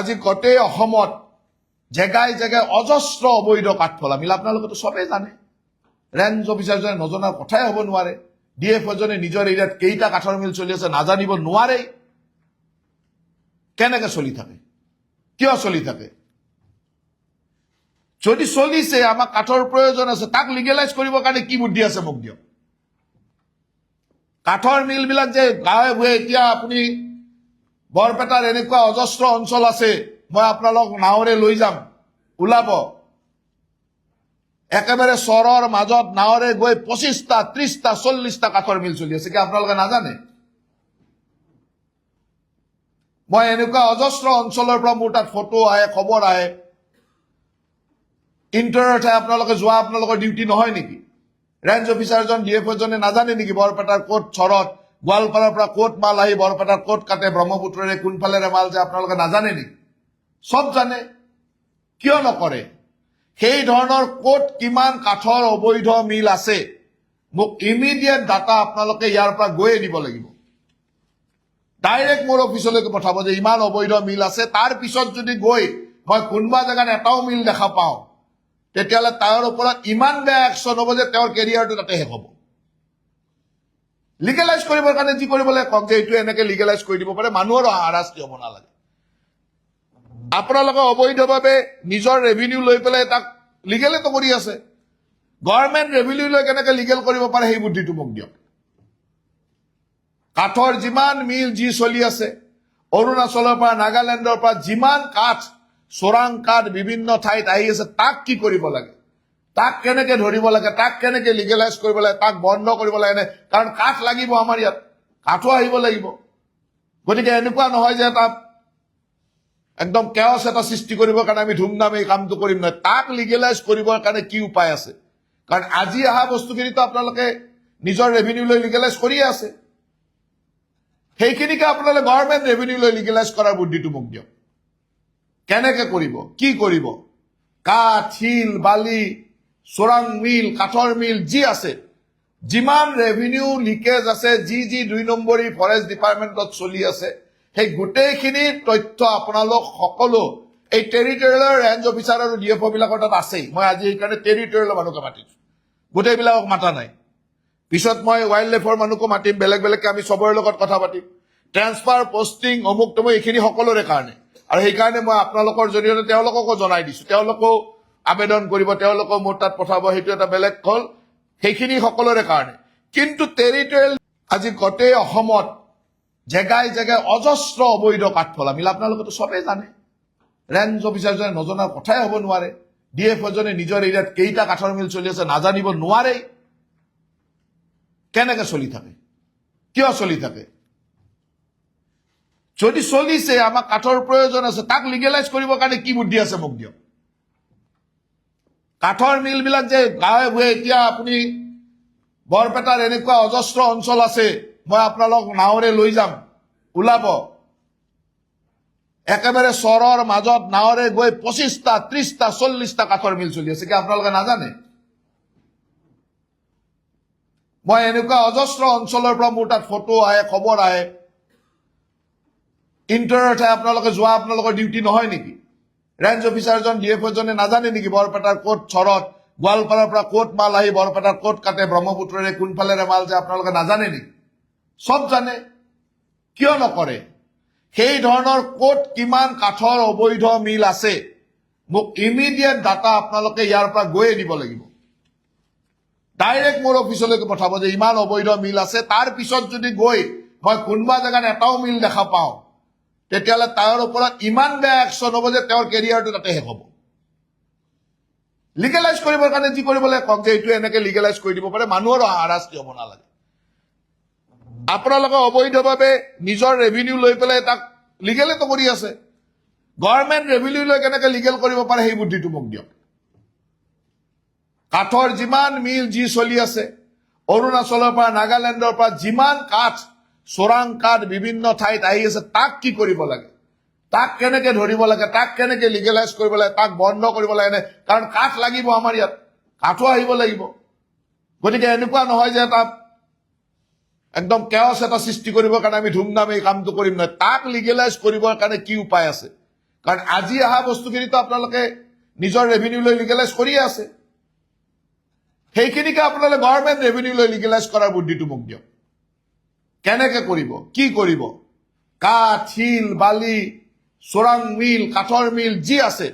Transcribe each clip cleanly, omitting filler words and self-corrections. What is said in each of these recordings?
আজি গোটেই অসমত জেগাই জেগাই অজস্ৰ অবৈধ কাঠফলা মিল আপোনালোকেতো সবেই জানে। ৰেঞ্জ অফিচাৰজনে নজনাৰ কথাই হ'ব নোৱাৰে। ডিএফ এজনে নিজৰ এৰিয়াত কেইটা কাঠৰ মিল চলি আছে নাজানিব নোৱাৰে। কেনেকে চলি থাকে, কিয় চলি থাকে? যদি চলিছে আমাক কাঠৰ প্ৰয়োজন আছে, তাক লিগেলাইজ কৰিবৰ কাৰণে কি বুদ্ধি আছে মোক দিয়ক। কাঠৰ মিল বিলাক যে গাঁৱে ভূঞে এতিয়া আপুনি বৰপেটাৰ এনেকুৱা অজস্ৰ অঞ্চল আছে, মই আপোনালোক নাৱৰে লৈ যাম, ওলাব। একেবাৰে চৰৰ মাজত নাৱৰে গৈ 25টা 30টা 40টা কাঠৰ মিল চলি আছে, কি আপোনালোকে নাজানে? মই এনেকুৱা অজস্ৰ অঞ্চলৰ পৰা মোৰ তাত ফটো আহে, খবৰ আহে। ইণ্টাৰনেট আপোনালোকে যোৱা আপোনালোকৰ ডিউটি নহয় নেকি? ৰেঞ্জ অফিচাৰজন ডিএফ এজনে নাজানে নেকি বৰপেটাৰ ক'ত চৰত, গোৱালপাৰাৰ পৰা ক'ত মাল আহি বৰপেটাৰ ক'ত কাটে, ব্ৰহ্মপুত্ৰৰে কোনফালেৰে মাল যে আপোনালোকে নাজানে নেকি? সব জানে, কিয় নকৰে? সেই ধৰণৰ ক'ত কিমান কাঠৰ অবৈধ মিল আছে মোক ইমিডিয়েট ডাটা আপোনালোকে ইয়াৰ পৰা গৈয়ে দিব লাগিব। ডাইৰেক্ট মোৰ অফিচলৈকে পঠাব যে ইমান অবৈধ মিল আছে। তাৰ পিছত যদি গৈ মই কোনোবা জেগাত এটাও মিল দেখা পাওঁ, তেতিয়াহ'লে তাৰ ওপৰত ইমান বেয়া একশ্যন হ'ব যে তেওঁৰ কেৰিয়াৰটো তাতে শেষ হ'ব। লিগেলাইজ কৰিবৰ কাৰণে যি কৰিব লাগে কওক যে এইটো এনেকে লিগেলাইজ কৰি দিব পাৰে, মানুহৰ হাৰাশাস্তি হ'ব নালাগে। আপোনালোকে অবৈধভাৱে নিজৰ ৰেভিনিউ লৈ পেলাই তাক লিগেলেতো কৰি আছে। গভৰ্ণমেণ্ট ৰেভিনিউ লৈ কেনেকে লিগেল কৰিব পাৰে সেই বুদ্ধিটো মোক দিয়ক। কাঠৰ যিমান মিল যি চলি আছে, অৰুণাচলৰ পৰা নাগালেণ্ডৰ পৰা যিমান কাঠ চোৰাং কাঠ বিভিন্ন ঠাইত আহি আছে, তাক কি কৰিব লাগে, তাক কেনেকে ধৰিব লাগে, তাক কেনেকে লিগেলাইজ কৰিব লাগে, তাক বন্ধ কৰিব লাগে। কাৰণ কাঠ লাগিব আমাৰ ইয়াত, কাঠো আহিব লাগিব। গতিকে এনেকুৱা নহয় যে তাত একদম কেওছ এটা সৃষ্টি কৰিবৰ কাৰণে আমি ধুমধাম এই কামটো কৰিম, নহয়। তাক লিগেলাইজ কৰিবৰ কাৰণে কি উপায় আছে? কাৰণ আজি অহা বস্তুখিনিতো আপোনালোকে নিজৰ ৰেভিনিউ লৈ লিগেলাইজ কৰিয়ে আছে। সেইখিনিকে আপোনালোকে গভৰ্ণমেণ্ট ৰেভিনিউ লৈ লিগেলাইজ কৰাৰ বুদ্ধিটো মোক দিয়ক। কেনেকে কৰিব, কি কৰিব? কাঠ, শিল, বালি, চোৰাং মিল, কাঠৰ মিল যি আছে, যিমান ৰেভিনিউ লিকেজ আছে, যি 2 নম্বৰী ফৰেষ্ট ডিপাৰ্টমেণ্টত চলি আছে, সেই গোটেইখিনিৰ তথ্য আপোনালোক সকলো এই টেৰিটৰিয়েলৰ ৰেঞ্জ অফিচাৰ আৰু ডিএফঅ বিলাকৰ তাত আছেই। মই আজি সেইকাৰণে টেৰিটৰিয়েলৰ মানুহকে মাতিছো, গোটেইবিলাকক মাতা নাই। পিছত মই ৱাইল্ড লাইফৰ মানুহকো মাতিম, বেলেগ বেলেগকে আমি চবৰে লগত কথা পাতিম। ট্ৰেন্সফাৰ, পষ্টিং, অমুক তমুক এইখিনি সকলোৰে কাৰণে। আৰু সেইকাৰণে মই আপোনালোকৰ জৰিয়তে তেওঁলোককো জনাই দিছো, তেওঁলোকেও আবেদন কৰিব, তেওঁলোকেও মোৰ তাত পঠাব, সেইটো এটা বেলেগ হ'ল। সেইখিনি সকলোৰে কাৰণে। কিন্তু টেৰিটৰিয়েল আজি গোটেই অসমত জেগাই জেগাই অজস্ৰ অবৈধ কাঠফলা মিল আপোনালোকেতো সবেই জানে। ৰেঞ্জ অফিচাৰজনে নজনাৰ কথাই হ'ব নোৱাৰে। ডিএফ এজনে নিজৰ এৰিয়াত কেইটা কাঠৰ মিল চলি আছে নাজানিব নোৱাৰে। কেনেকে চলি থাকে, কিয় চলি থাকে? যদি চলিছে আমাক কাঠৰ প্ৰয়োজন আছে, তাক লিগেলাইজ কৰিবৰ কাৰণে কি বুদ্ধি আছে মোক দিয়ক। কাঠৰ মিল বিলাক যে গাঁৱে ভূঞে এতিয়া আপুনি বৰপেটাৰ এনেকুৱা অজস্ৰ অঞ্চল আছে, মই আপোনালোক নাৱৰে লৈ যাম, ওলাব। একেবাৰে চৰৰ মাজত নাৱৰে গৈ 25টা 30টা 40টা কাঠৰ মিল চলি আছে, কি আপোনালোকে নাজানে? মই এনেকুৱা অজস্ৰ অঞ্চলৰ পৰা মোৰ তাত ফটো আহে, খবৰ আহে। ইণ্টাৰনেট আপোনালোকে যোৱা আপোনালোকৰ ডিউটি নহয় নেকি? ৰেঞ্জ অফিচাৰজন ডিএফ এজনে নাজানে নেকি বৰপেটাৰ ক'ত চৰত, গোৱালপাৰাৰ পৰা ক'ত মাল আহি বৰপেটাৰ ক'ত কাটে, ব্ৰহ্মপুত্ৰৰে কোনফালেৰে মাল যে আপোনালোকে নাজানে নেকি? সব জানে, কিয় নকৰে? সেই ধৰণৰ ক'ত কিমান কাঠৰ অবৈধ মিল আছে মোক ইমিডিয়েট ডাটা আপোনালোকে ইয়াৰ পৰা গৈয়ে দিব লাগিব। ডাইৰেক্ট মোৰ অফিচলৈকে পঠাব যে ইমান অবৈধ মিল আছে। তাৰ পিছত যদি গৈ মই কোনোবা জেগাত এটাও মিল দেখা পাওঁ, তেতিয়াহ'লে তাৰ ওপৰত ইমান বেয়া একশ্যন হ'ব যে তেওঁৰ কেৰিয়াৰটো তাতে শেষ হ'ব। লিগেলাইজ কৰিবৰ কাৰণে যি কৰিব লাগে কওক যে এইটো এনেকে লিগেলাইজ কৰি দিব পাৰে, মানুহৰ হাৰাশাস্তি হ'ব নালাগে। আপোনালোকে অবৈধভাৱে নিজৰ ৰেভিনিউ লৈ পেলাই তাক লিগেলেতো কৰি আছে। গভৰ্ণমেণ্ট ৰেভিনিউ লৈ কেনেকে লিগেল কৰিব পাৰে সেই বুদ্ধিটো মোক দিয়ক। কাঠৰ যিমান মিল যি চলি আছে, অৰুণাচলৰ পৰা নাগালেণ্ডৰ পৰা যিমান কাঠ চোৰাং কাঠ বিভিন্ন ঠাইত আহি আছে, তাক কি কৰিব লাগে, তাক কেনেকে ধৰিব লাগে, তাক কেনেকে লিগেলাইজ কৰিব লাগে, তাক বন্ধ কৰিব লাগে। কাৰণ কাঠ লাগিব আমাৰ ইয়াত, কাঠো আহিব লাগিব। গতিকে এনেকুৱা নহয় যে তাত একদম কেওছ এটা সৃষ্টি কৰিবৰ কাৰণে আমি ধুমধাম এই কামটো কৰিম, নহয়। তাক লিগেলাইজ কৰিবৰ কাৰণে কি উপায় আছে? কাৰণ আজি অহা বস্তুখিনিতো আপোনালোকে নিজৰ ৰেভিনিউ লৈ লিগেলাইজ কৰিয়ে আছে। সেইখিনিকে আপোনালোকে গভৰ্ণমেণ্ট ৰেভিনিউ লৈ লিগেলাইজ কৰাৰ বুদ্ধিটো মোক দিয়ক। কেনেকে কৰিব, কি কৰিব? কাঠ, শিল, বালি, চোৰাং মিল, কাঠৰ মিল যি আছে,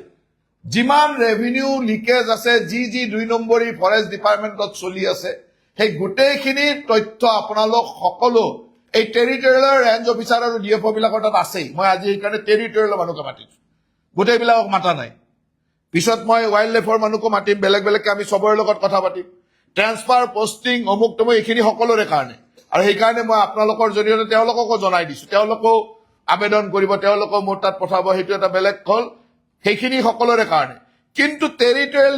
যিমান ৰেভিনিউ লিকেজ আছে, যি 2 নম্বৰী ফৰেষ্ট ডিপাৰ্টমেণ্টত চলি আছে, সেই গোটেইখিনি তথ্য আপোনালোক সকলো এই টেৰিটৰিয়েল ৰেঞ্জ অফিচাৰ আৰু ডিএফঅ বিলাকৰ তাত আছেই। মই আজি সেইকাৰণে টেৰিটৰিয়েলৰ মানুহকে মাতিছো, গোটেইবিলাকক মাতা নাই। পিছত মই ৱাইল্ড লাইফৰ মানুহকো মাতিম, বেলেগ বেলেগকে আমি চবৰে লগত কথা পাতিম। ট্ৰেন্সফাৰ, পষ্টিং, অমুক তমুক এইখিনি সকলোৰে কাৰণে। আৰু সেইকাৰণে মই আপোনালোকৰ জৰিয়তে তেওঁলোককো জনাই দিছো, তেওঁলোকেও আবেদন কৰিব, তেওঁলোকেও মোৰ তাত পঠাব, সেইটো এটা বেলেগ হ'ল। সেইখিনি সকলোৰে কাৰণে। কিন্তু টেৰিটৰিয়েল